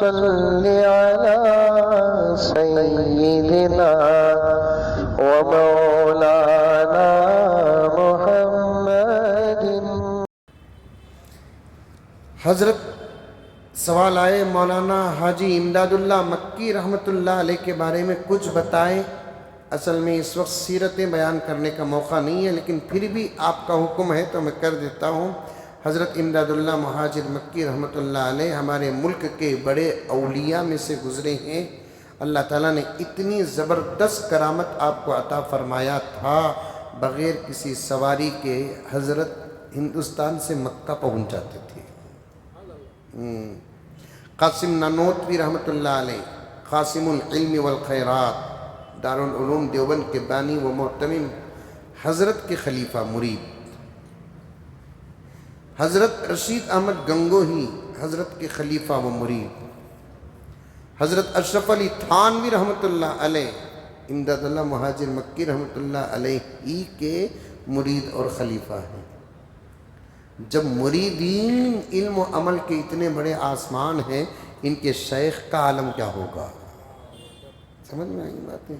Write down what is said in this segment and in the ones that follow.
صل على سيدنا ومولانا محمد۔ حضرت سوال آئے مولانا حاجی امداد اللہ مکی رحمۃ اللہ علیہ کے بارے میں کچھ بتائیں۔ اصل میں اس وقت سیرتیں بیان کرنے کا موقع نہیں ہے، لیکن پھر بھی آپ کا حکم ہے تو میں کر دیتا ہوں۔ حضرت امداد اللہ مہاجر مکی رحمۃ اللہ علیہ ہمارے ملک کے بڑے اولیاء میں سے گزرے ہیں۔ اللہ تعالیٰ نے اتنی زبردست کرامت آپ کو عطا فرمایا تھا، بغیر کسی سواری کے حضرت ہندوستان سے مکہ پہنچ جاتے تھے۔ قاسم نانوتوی رحمۃ اللہ علیہ، قاسم العلم والخیرات، دارالعلوم دیوبند کے بانی و محتمم، حضرت کے خلیفہ مرید۔ حضرت رشید احمد گنگوہی، حضرت کے خلیفہ و مرید۔ حضرت اشرف علی تھانوی رحمۃ اللہ علیہ، امداد اللہ مہاجر مکی رحمۃ اللہ علیہ ہی کے مرید اور خلیفہ ہیں۔ جب مریدین علم و عمل کے اتنے بڑے آسمان ہیں، ان کے شیخ کا عالم کیا ہوگا؟ سمجھ میں آئی باتیں؟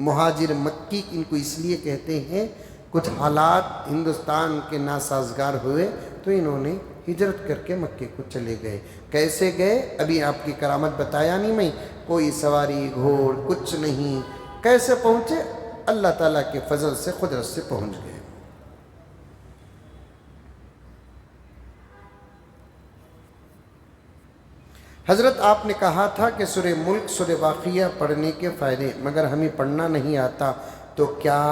مہاجر مکی ان کو اس لیے کہتے ہیں، کچھ حالات ہندوستان کے ناسازگار ہوئے تو انہوں نے ہجرت کر کے مکے کو چلے گئے۔ کیسے گئے؟ ابھی آپ کی کرامت بتایا نہیں میں، کوئی سواری گھوڑ کچھ نہیں، کیسے پہنچے؟ اللہ تعالیٰ کے فضل سے قدرت سے پہنچ گئے۔ حضرت آپ نے کہا تھا کہ سورہ ملک سورہ واقعہ پڑھنے کے فائدے، مگر ہمیں پڑھنا نہیں آتا تو کیا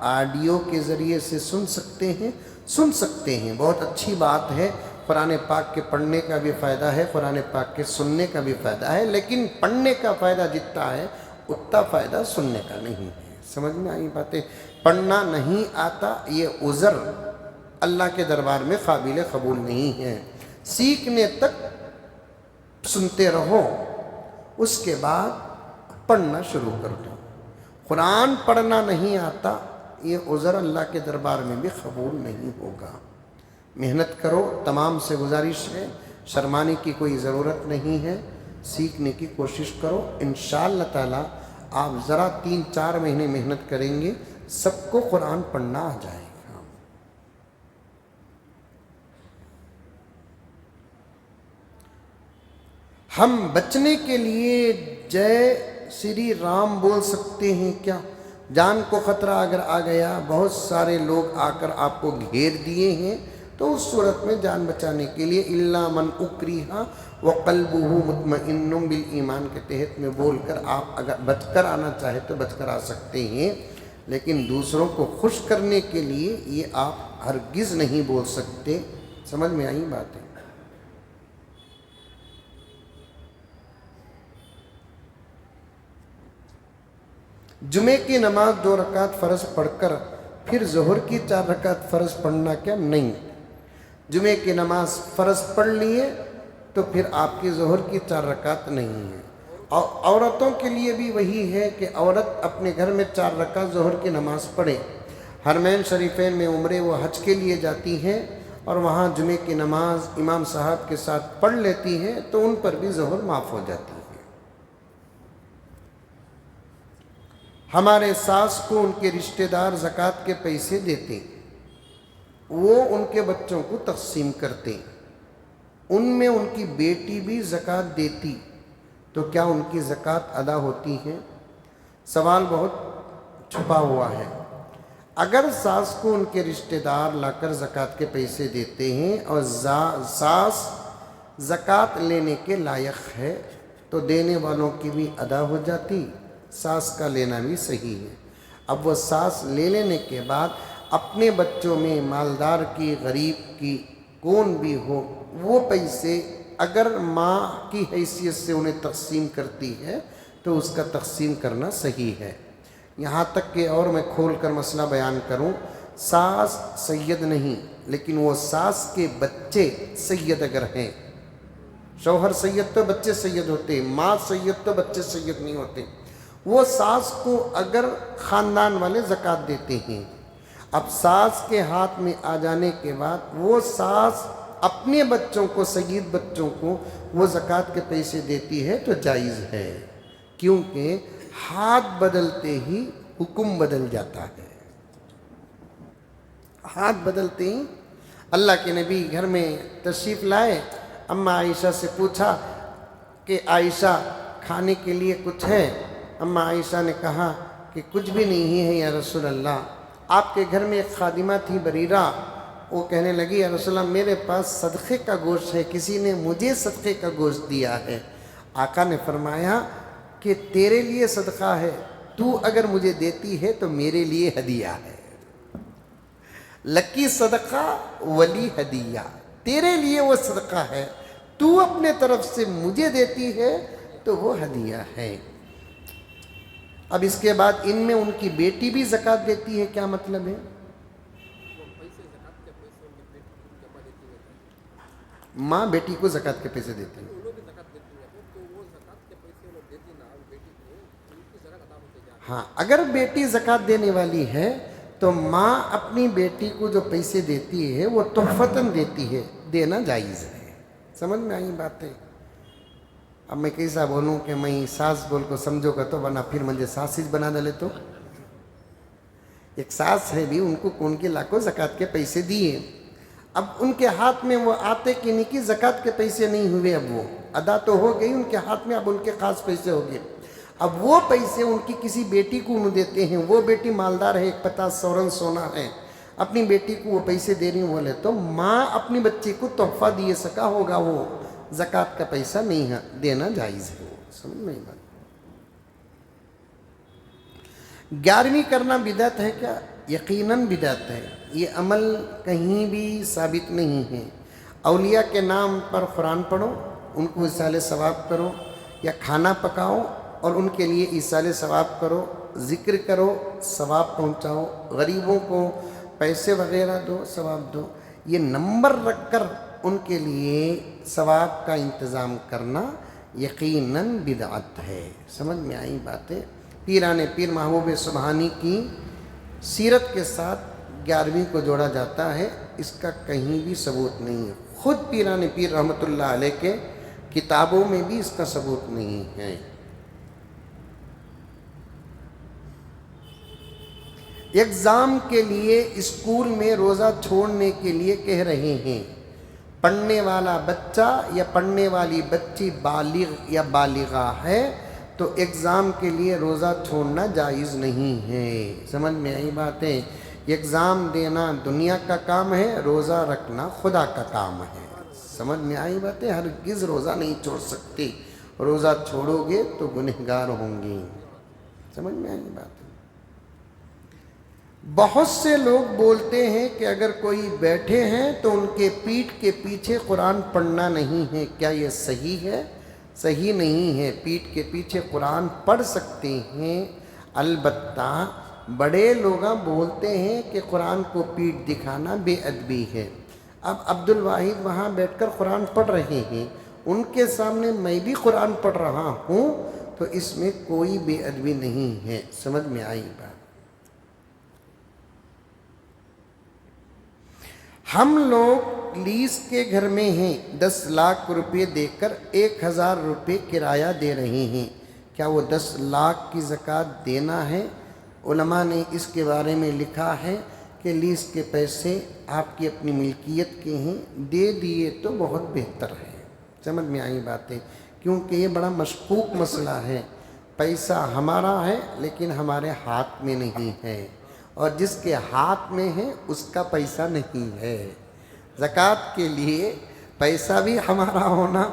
آڈیو کے ذریعے سے سن سکتے ہیں؟ سن سکتے ہیں، بہت اچھی بات ہے۔ قرآن پاک کے پڑھنے کا بھی فائدہ ہے، قرآن پاک کے سننے کا بھی فائدہ ہے، لیکن پڑھنے کا فائدہ جتنا ہے اتنا فائدہ سننے کا نہیں ہے۔ سمجھ میں آئی باتیں؟ پڑھنا نہیں آتا یہ عذر اللہ کے دربار میں قابل قبول نہیں ہے۔ سیکھنے تک سنتے رہو، اس کے بعد پڑھنا شروع کر دو۔ قرآن پڑھنا نہیں آتا یہ عذر اللہ کے دربار میں بھی قبول نہیں ہوگا۔ محنت کرو، تمام سے گزارش ہے، شرمانے کی کوئی ضرورت نہیں ہے، سیکھنے کی کوشش کرو۔ انشاءاللہ تعالی آپ ذرا 3-4 مہینے محنت کریں گے، سب کو قرآن پڑھنا آ جائے گا۔ ہم بچنے کے لیے جے شری رام بول سکتے ہیں کیا؟ جان کو خطرہ اگر آ گیا، بہت سارے لوگ آ کر آپ کو گھیر دیے ہیں، تو اس صورت میں جان بچانے کے لیے الا من اکرہ وقلبہ مطمئن بالایمان کے تحت میں بول کر آپ اگر بچ کر آنا چاہے تو بچ کر آ سکتے ہیں، لیکن دوسروں کو خوش کرنے کے لیے یہ آپ ہرگز نہیں بول سکتے۔ سمجھ میں آئی باتیں؟ جمعے کی نماز 2 رکعت فرض پڑھ کر پھر ظہر کی 4 رکعت فرض پڑھنا کیا؟ نہیں، جمعے کی نماز فرض پڑھ لیے تو پھر آپ کی ظہر کی 4 رکعت نہیں ہے۔ اور عورتوں کے لیے بھی وہی ہے کہ عورت اپنے گھر میں 4 رکعت ظہر کی نماز پڑھے۔ حرمین شریفین میں عمرے و حج کے لیے جاتی ہیں اور وہاں جمعے کی نماز امام صاحب کے ساتھ پڑھ لیتی ہیں تو ان پر بھی ظہر معاف ہو جاتی ہے۔ ہمارے ساس کو ان کے رشتہ دار زکوٰۃ کے پیسے دیتے، وہ ان کے بچوں کو تقسیم کرتے، ان میں ان کی بیٹی بھی زکوٰۃ دیتی، تو کیا ان کی زکوٰۃ ادا ہوتی ہے؟ سوال بہت چھپا ہوا ہے۔ اگر ساس کو ان کے رشتہ دار لا کر زکوٰۃ کے پیسے دیتے ہیں اور ساس زکوٰۃ لینے کے لائق ہے تو دینے والوں کی بھی ادا ہو جاتی، ساس کا لینا بھی صحیح ہے۔ اب وہ ساس لے لینے کے بعد اپنے بچوں میں مالدار کی، غریب کی، کون بھی ہو، وہ پیسے اگر ماں کی حیثیت سے انہیں تقسیم کرتی ہے تو اس کا تقسیم کرنا صحیح ہے۔ یہاں تک کہ اور میں کھول کر مسئلہ بیان کروں، ساس سید نہیں، لیکن وہ ساس کے بچے سید اگر ہیں، شوہر سید تو بچے سید ہوتے، ماں سید تو بچے سید نہیں ہوتے، وہ ساس کو اگر خاندان والے زکوٰۃ دیتے ہیں، اب ساس کے ہاتھ میں آ جانے کے بعد وہ ساس اپنے بچوں کو سید بچوں کو وہ زکوٰۃ کے پیسے دیتی ہے تو جائز ہے، کیونکہ ہاتھ بدلتے ہی حکم بدل جاتا ہے۔ ہاتھ بدلتے ہی اللہ کے نبی گھر میں تشریف لائے، اماں عائشہ سے پوچھا کہ عائشہ کھانے کے لیے کچھ ہے؟ اماں عائشہ نے کہا کہ کچھ بھی نہیں ہے یا رسول اللہ۔ آپ کے گھر میں ایک خادمہ تھی بریرہ، وہ کہنے لگی یا رسول اللہ میرے پاس صدقے کا گوشت ہے، کسی نے مجھے صدقے کا گوشت دیا ہے۔ آقا نے فرمایا کہ تیرے لیے صدقہ ہے، تو اگر مجھے دیتی ہے تو میرے لیے ہدیہ ہے۔ لکی صدقہ ولی ہدیہ، تیرے لیے وہ صدقہ ہے، تو اپنے طرف سے مجھے دیتی ہے تو وہ ہدیہ ہے۔ اب اس کے بعد ان میں ان کی بیٹی بھی زکوٰۃ دیتی ہے، کیا مطلب ہے؟ ماں بیٹی کو زکوٰۃ کے پیسے دیتی ہے۔ ہاں، اگر بیٹی زکوٰۃ دینے والی ہے تو ماں اپنی بیٹی کو جو پیسے دیتی ہے وہ تحفتاً دیتی ہے، دینا جائز ہے۔ سمجھ میں آئی باتیں؟ اب میں کیسا بولوں کہ میں ساس بول کو سمجھو گا تو ورنہ پھر مجھے ساسج بنا ڈالے تو۔ ایک ساس ہے بھی، ان کو کون کے لاکھوں زکوٰۃ کے پیسے دیے، اب ان کے ہاتھ میں وہ آتے کہ نہیں کہ زکوٰۃ کے پیسے نہیں ہوئے، اب وہ ادا تو ہو گئی ان کے ہاتھ میں، اب ان کے خاص پیسے ہو گئے۔ اب وہ پیسے ان کی کسی بیٹی کو انہوں دیتے ہیں، وہ بیٹی مالدار ہے، 50 سورن سونا ہے، اپنی بیٹی کو وہ پیسے دے رہی ہوں بولے تو ماں اپنی بچی کو تحفہ دیے سکا ہوگا، وہ زکوٰۃ کا پیسہ نہیں ہے، دینا جائز ہے۔ سمجھ میں بات؟ 11ویں کرنا بدعت ہے کیا؟ یقیناً بدعت ہے۔ یہ عمل کہیں بھی ثابت نہیں ہے۔ اولیاء کے نام پر قرآن پڑھو، ان کو ایصال ثواب کرو، یا کھانا پکاؤ اور ان کے لیے ایصال ثواب کرو، ذکر کرو، ثواب پہنچاؤ، غریبوں کو پیسے وغیرہ دو، ثواب دو، یہ نمبر رکھ کر ان کے لیے ثواب کا انتظام کرنا یقیناً بدعت ہے۔ سمجھ میں آئی باتیں؟ پیران پیر محبوب سبحانی کی سیرت کے ساتھ 11ویں کو جوڑا جاتا ہے، اس کا کہیں بھی ثبوت نہیں ہے۔ خود پیران پیر رحمۃ اللہ علیہ کے کتابوں میں بھی اس کا ثبوت نہیں ہے۔ ایگزام کے لیے اسکول میں روزہ چھوڑنے کے لیے کہہ رہے ہیں، پڑھنے والا بچہ یا پڑھنے والی بچی بالغ یا بالغہ ہے تو ایگزام کے لیے روزہ چھوڑنا جائز نہیں ہے۔ سمجھ میں آئی باتیں؟ ایگزام دینا دنیا کا کام ہے، روزہ رکھنا خدا کا کام ہے۔ سمجھ میں آئی باتیں؟ ہرگز روزہ نہیں چھوڑ سکتے، روزہ چھوڑو گے تو گنہگار ہوں گے۔ سمجھ میں آئی باتیں؟ بہت سے لوگ بولتے ہیں کہ اگر کوئی بیٹھے ہیں تو ان کے پیٹھ کے پیچھے قرآن پڑھنا نہیں ہے، کیا یہ صحیح ہے؟ صحیح نہیں ہے، پیٹھ کے پیچھے قرآن پڑھ سکتے ہیں، البتہ بڑے لوگ بولتے ہیں کہ قرآن کو پیٹھ دکھانا بے ادبی ہے۔ اب عبد الواحد وہاں بیٹھ کر قرآن پڑھ رہے ہیں، ان کے سامنے میں بھی قرآن پڑھ رہا ہوں، تو اس میں کوئی بے ادبی نہیں ہے۔ سمجھ میں آئی بات؟ ہم لوگ لیز کے گھر میں ہیں، 10 لاکھ روپے دے کر 1000 روپے کرایہ دے رہے ہیں، کیا وہ 10 لاکھ کی زکوٰۃ دینا ہے؟ علماء نے اس کے بارے میں لکھا ہے کہ لیز کے پیسے آپ کی اپنی ملکیت کے ہیں، دے دیے تو بہت بہتر ہے۔ سمجھ میں آئی باتیں؟ کیونکہ یہ بڑا مشکوک مسئلہ ہے، پیسہ ہمارا ہے لیکن ہمارے ہاتھ میں نہیں ہے، اور جس کے ہاتھ میں ہے اس کا پیسہ نہیں ہے۔ زکوٰۃ کے لیے پیسہ بھی ہمارا ہونا،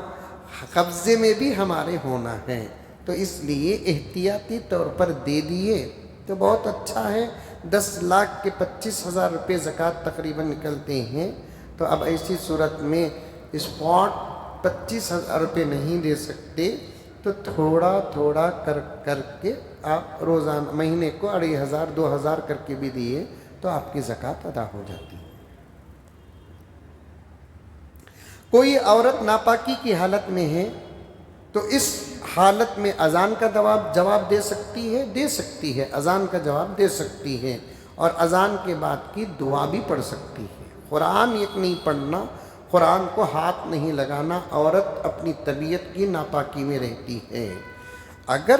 قبضے میں بھی ہمارے ہونا ہے، تو اس لیے احتیاطی طور پر دے دیے تو بہت اچھا ہے۔ 10 لاکھ کے 25,000 روپے زکوٰۃ تقریباً نکلتے ہیں، تو اب ایسی صورت میں اسپاٹ 25,000 روپے نہیں دے سکتے، تو تھوڑا تھوڑا کر کے آپ روزانہ مہینے کو 2500 2000 کر کے بھی دیے تو آپ کی زکوٰۃ ادا ہو جاتی ہے۔ کوئی عورت ناپاکی کی حالت میں ہے تو اس حالت میں اذان کا جواب دے سکتی ہے، اذان کا جواب دے سکتی ہے، اور اذان کے بعد کی دعا بھی پڑھ سکتی ہے۔ قرآن ایک نہیں پڑھنا، قرآن کو ہاتھ نہیں لگانا، عورت اپنی طبیعت کی ناپاکی میں رہتی ہے۔ اگر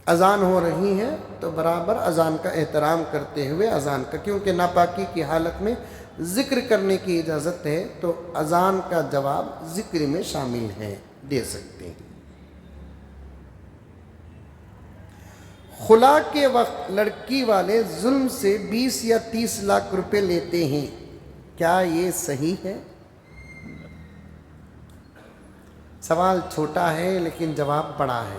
اذان ہو رہی ہے تو برابر اذان کا احترام کرتے ہوئے اذان کا، کیونکہ ناپاکی کی حالت میں ذکر کرنے کی اجازت ہے، تو اذان کا جواب ذکر میں شامل ہے، دے سکتے ہیں۔ خلا کے وقت لڑکی والے ظلم سے 20 یا 30 لاکھ روپے لیتے ہیں، کیا یہ صحیح ہے؟ سوال چھوٹا ہے لیکن جواب بڑا ہے۔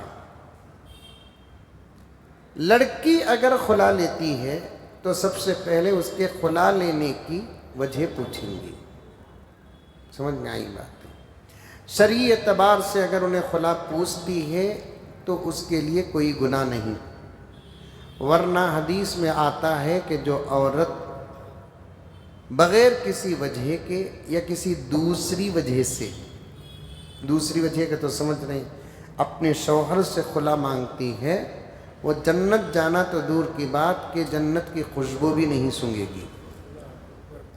لڑکی اگر خلا لیتی ہے تو سب سے پہلے اس کے خلا لینے کی وجہ پوچھیں گی، سمجھ میں آئی بات ہے؟ شرعی اعتبار سے اگر انہیں خلا پوچھتی ہے تو اس کے لیے کوئی گناہ نہیں، ورنہ حدیث میں آتا ہے کہ جو عورت بغیر کسی وجہ کے یا کسی دوسری وجہ سے، دوسری وجہ کا تو سمجھ رہے ہیں، اپنے شوہر سے خلا مانگتی ہے، وہ جنت جانا تو دور کی بات کہ جنت کی خوشبو بھی نہیں سونگھے گی،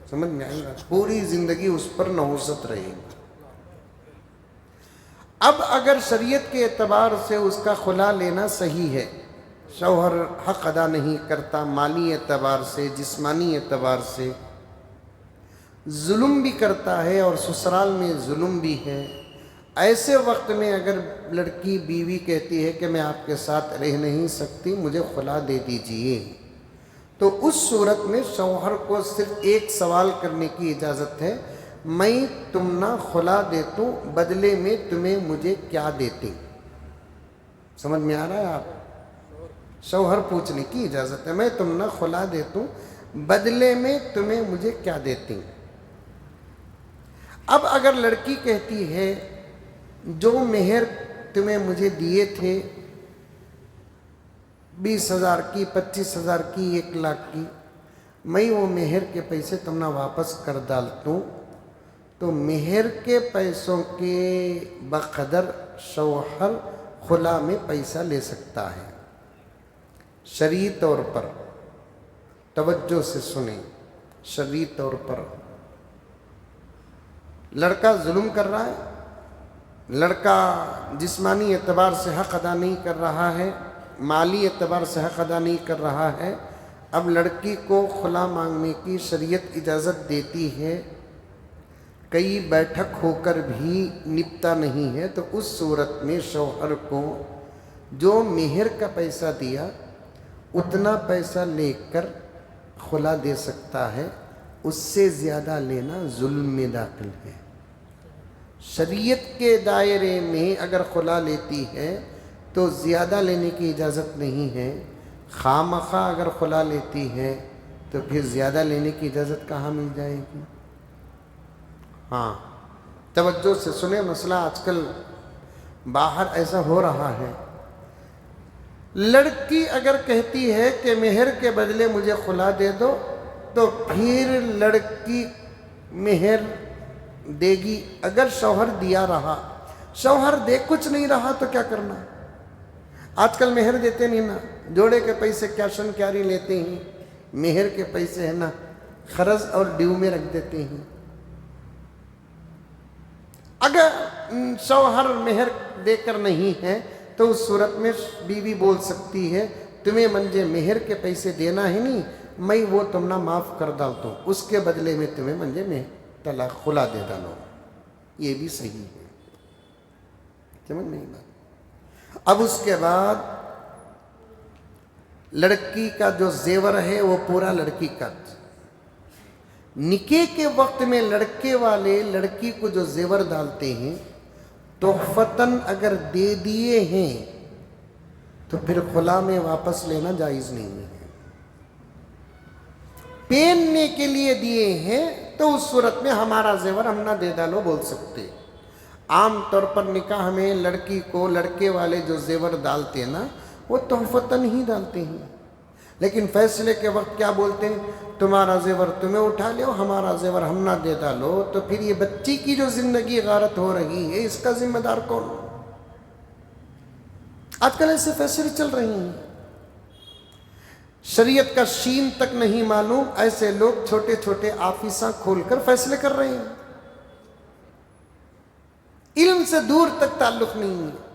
سمجھ میں آئی بات؟ پوری زندگی اس پر نحوست رہے گی۔ اب اگر شریعت کے اعتبار سے اس کا خلا لینا صحیح ہے، شوہر حق ادا نہیں کرتا، مالی اعتبار سے، جسمانی اعتبار سے ظلم بھی کرتا ہے اور سسرال میں ظلم بھی ہے، ایسے وقت میں اگر لڑکی بیوی کہتی ہے کہ میں آپ کے ساتھ رہ نہیں سکتی، مجھے خلا دے دیجئے، تو اس صورت میں شوہر کو صرف ایک سوال کرنے کی اجازت ہے، میں تمنا خلا دیتوں بدلے میں تمہیں مجھے کیا دیتے؟ سمجھ میں آ رہا ہے آپ؟ شوہر پوچھنے کی اجازت ہے، میں تمنا خلا دیتوں بدلے میں تمہیں مجھے کیا دیتے؟ اب اگر لڑکی کہتی ہے جو مہر تمہیں مجھے دیے تھے 20,000 کی، 25,000 کی، 1 لاکھ کی، میں وہ مہر کے پیسے تمنا واپس کر ڈالتوں، تو مہر کے پیسوں کے بقدر شوہر خلا میں پیسہ لے سکتا ہے۔ شرعی طور پر توجہ سے سنیں، شرعی طور پر لڑکا ظلم کر رہا ہے، لڑکا جسمانی اعتبار سے حق ادا نہیں کر رہا ہے، مالی اعتبار سے حق ادا نہیں کر رہا ہے، اب لڑکی کو خلا مانگنے کی شریعت اجازت دیتی ہے، کئی بیٹھک ہو کر بھی نپتا نہیں ہے، تو اس صورت میں شوہر کو جو مہر کا پیسہ دیا اتنا پیسہ لے کر خلا دے سکتا ہے، اس سے زیادہ لینا ظلم میں داخل ہے۔ شریعت کے دائرے میں اگر خلا لیتی ہے تو زیادہ لینے کی اجازت نہیں ہے، خواہ اگر خلا لیتی ہے تو پھر زیادہ لینے کی اجازت کہاں مل جائے گی؟ ہاں توجہ سے سنیں، مسئلہ آج کل باہر ایسا ہو رہا ہے، لڑکی اگر کہتی ہے کہ مہر کے بدلے مجھے خلا دے دو، تو پھر لڑکی مہر دے گی، اگر شوہر دیا رہا، شوہر دے کچھ نہیں رہا تو کیا کرنا؟ آج کل مہر دیتے نہیں نا، جوڑے کے پیسے کیشن کیاری لیتے ہیں، مہر کے پیسے ہے نا خرز اور ڈیو میں رکھ دیتے ہیں۔ اگر شوہر مہر دے کر نہیں ہے تو اس صورت میں بیوی بول سکتی ہے تمہیں منجے مہر کے پیسے دینا ہے نہیں، میں وہ تمنا معاف کر ڈالتا ہوں، اس کے بدلے میں تمہیں منجے میں طلاق خلا دے ڈالو، یہ بھی صحیح ہے، سمجھ نہیں بات؟ اب اس کے بعد لڑکی کا جو زیور ہے وہ پورا لڑکی کا، نکاح کے وقت میں لڑکے والے لڑکی کو جو زیور ڈالتے ہیں تحفتاً اگر دے دیے ہیں تو پھر خلا میں واپس لینا جائز نہیں ہے، پہننے کے لیے دیے ہیں تو اس صورت میں ہمارا زیور ہم نہ دے ڈالو بول سکتے۔ عام طور پر نکاح میں لڑکی کو لڑکے والے جو زیور ڈالتے ہیں نا وہ تحفتاً ہی ڈالتے ہیں، لیکن فیصلے کے وقت کیا بولتے ہیں؟ تمہارا زیور تمہیں اٹھا لو، ہمارا زیور ہم نہ دے ڈالو، تو پھر یہ بچی کی جو زندگی غارت ہو رہی ہے اس کا ذمہ دار کون؟ آج کل ایسے فیصلے چل رہے ہیں، شریعت کا شین تک نہیں معلوم، ایسے لوگ چھوٹے چھوٹے آفیساں کھول کر فیصلے کر رہے ہیں۔ علم سے دور تک تعلق نہیں ہے۔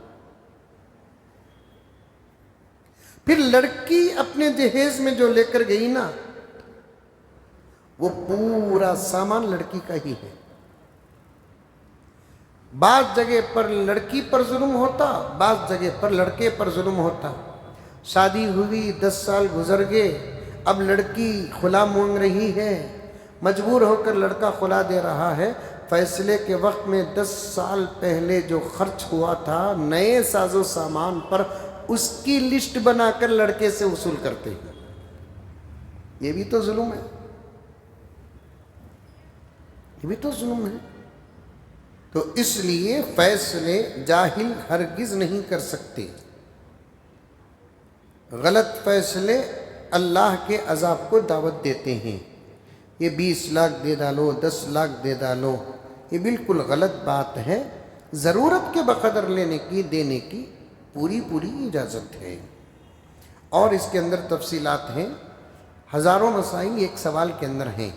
پھر لڑکی اپنے جہیز میں جو لے کر گئی نا، وہ پورا سامان لڑکی کا ہی ہے۔ بعض جگہ پر لڑکی پر ظلم ہوتا، بعض جگہ پر لڑکے پر ظلم ہوتا۔ شادی ہوئی، 10 سال گزر گئے، اب لڑکی خلا مانگ رہی ہے، مجبور ہو کر لڑکا خلا دے رہا ہے۔ فیصلے کے وقت میں 10 سال پہلے جو خرچ ہوا تھا نئے ساز و سامان پر، اس کی لسٹ بنا کر لڑکے سے وصول کرتے ہیں۔ یہ بھی تو ظلم ہے، یہ بھی تو ظلم ہے۔ تو اس لیے فیصلے جاہل ہرگز نہیں کر سکتے۔ غلط فیصلے اللہ کے عذاب کو دعوت دیتے ہیں۔ یہ 20 لاکھ دے ڈالو، 10 لاکھ دے ڈالو، یہ بالکل غلط بات ہے۔ ضرورت کے بقدر لینے کی، دینے کی پوری اجازت ہے۔ اور اس کے اندر تفصیلات ہیں، ہزاروں مسائل ایک سوال کے اندر ہیں۔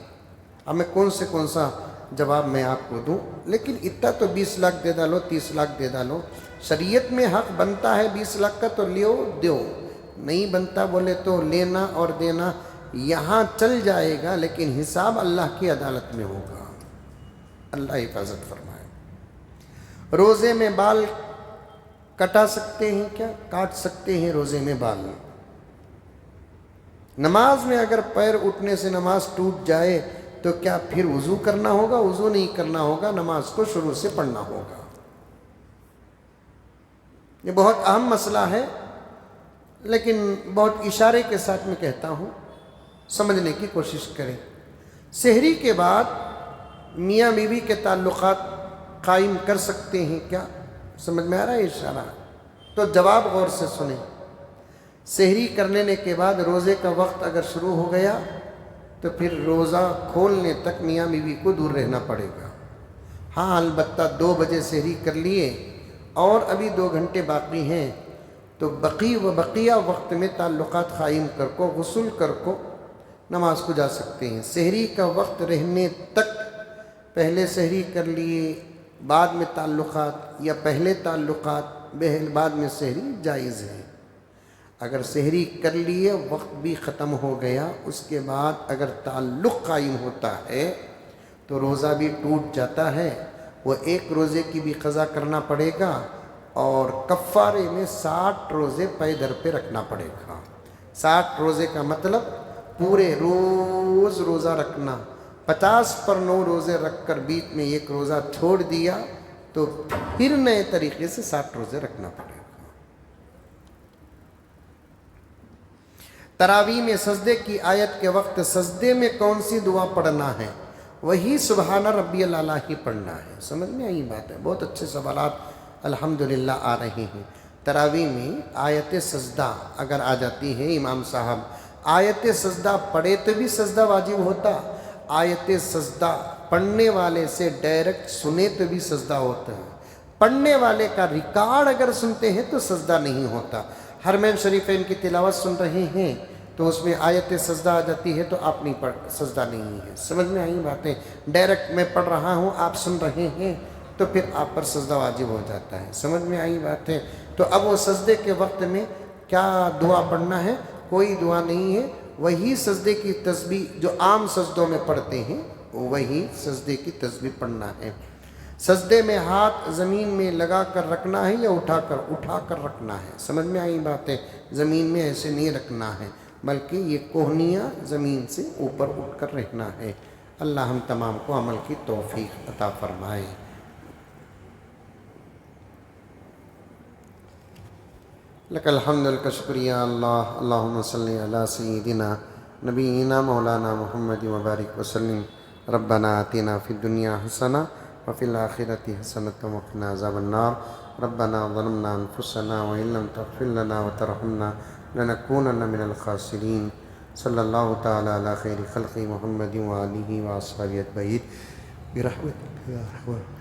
اب میں کون سا جواب میں آپ کو دوں، لیکن اتنا تو 20 لاکھ دے ڈالو، 30 لاکھ دے ڈالو، شریعت میں حق بنتا ہے 20 لاکھ کا تو لیو دیو، نہیں بنتا بولے تو لینا اور دینا یہاں چل جائے گا، لیکن حساب اللہ کی عدالت میں ہوگا۔ اللہ حفاظت فرمائے۔ روزے میں بال کٹا سکتے ہیں کیا؟ کاٹ سکتے ہیں روزے میں بال۔ نماز میں اگر پیر اٹھنے سے نماز ٹوٹ جائے تو کیا پھر وضو کرنا ہوگا؟ وضو نہیں کرنا ہوگا، نماز کو شروع سے پڑھنا ہوگا۔ یہ بہت اہم مسئلہ ہے، لیکن بہت اشارے کے ساتھ میں کہتا ہوں، سمجھنے کی کوشش کریں۔ سحری کے بعد میاں بیوی کے تعلقات قائم کر سکتے ہیں کیا؟ سمجھ میں آ رہا ہے اشارہ؟ تو جواب غور سے سنیں۔ سحری کرنے کے بعد روزے کا وقت اگر شروع ہو گیا تو پھر روزہ کھولنے تک میاں بیوی کو دور رہنا پڑے گا۔ ہاں البتہ 2 بجے سحری کر لیے اور ابھی 2 گھنٹے باقی ہیں تو بقیہ وقت میں تعلقات قائم کر کو، غسل کر کو نماز کو جا سکتے ہیں۔ سحری کا وقت رہنے تک پہلے سحری کر لیے، بعد میں تعلقات، یا پہلے تعلقات بعد میں سحری جائز ہے۔ اگر سحری کر لیے وقت بھی ختم ہو گیا، اس کے بعد اگر تعلق قائم ہوتا ہے تو روزہ بھی ٹوٹ جاتا ہے، وہ 1 روزے کی بھی قضا کرنا پڑے گا، اور کفارے میں 60 روزے پے در پہ رکھنا پڑے گا۔ 60 روزے کا مطلب پورے روز روزہ رکھنا۔ 50 پر 9 روزے رکھ کر بیچ میں 1 روزہ چھوڑ دیا تو پھر نئے طریقے سے 60 روزے رکھنا پڑے گا۔ تراویح میں سجدے کی آیت کے وقت سجدے میں کون سی دعا پڑھنا ہے؟ وہی سبحان ربی الاعلیٰ ہی پڑھنا ہے۔ سمجھ میں آئی بات ہے؟ بہت اچھے سوالات الحمدللہ آ رہے ہیں۔ تراویح میں آیت سجدہ اگر آ جاتی ہے، امام صاحب آیت سجدہ پڑھے تو بھی سجدہ واجب ہوتا، آیت سجدہ پڑھنے والے سے ڈائریکٹ سنے تو بھی سجدہ ہوتا ہے، پڑھنے والے کا ریکارڈ اگر سنتے ہیں تو سجدہ نہیں ہوتا۔ حرمین شریفین کی تلاوت سن رہے ہیں تو اس میں آیت سجدہ آ جاتی ہے تو آپ نہیں سجدہ نہیں ہے۔ سمجھ میں آئی باتیں؟ ڈائریکٹ میں پڑھ رہا ہوں، آپ سن رہے ہیں تو پھر آپ پر سجدہ واجب ہو جاتا ہے۔ سمجھ میں آئی باتیں؟ تو اب وہ سجدے کے وقت میں کیا دعا پڑھنا ہے؟ کوئی دعا نہیں ہے، وہی سجدے کی تسبیح جو عام سجدوں میں پڑھتے ہیں وہی سجدے کی تسبیح پڑھنا ہے۔ سجدے میں ہاتھ زمین میں لگا کر رکھنا ہے یا اٹھا کر رکھنا ہے؟ سمجھ میں آئی باتیں؟ زمین میں ایسے نہیں رکھنا ہے، بلکہ یہ کوہنیاں زمین سے اوپر اٹھ کر رہنا ہے۔ اللہ ہم تمام کو عمل کی توفیق عطا فرمائے۔ لک الحمد لک شکریہ اللہ، اللہم صلی علی سیدنا نبینا مولانا محمد وبارک وسلم۔ ربنا آتنا فی الدنیا حسنہ وفی الآخرۃ حسنۃ وقنا عذاب النار۔ ربنا ظلمنا انفسنا وإن لم تغفر لنا وترحمنا لنکونن من الخاسرین۔ صلی اللہ تعالی علی خیر خلق محمد وآلہ وأصحابہ اجمعین برحمتک یا ارحم الراحمین۔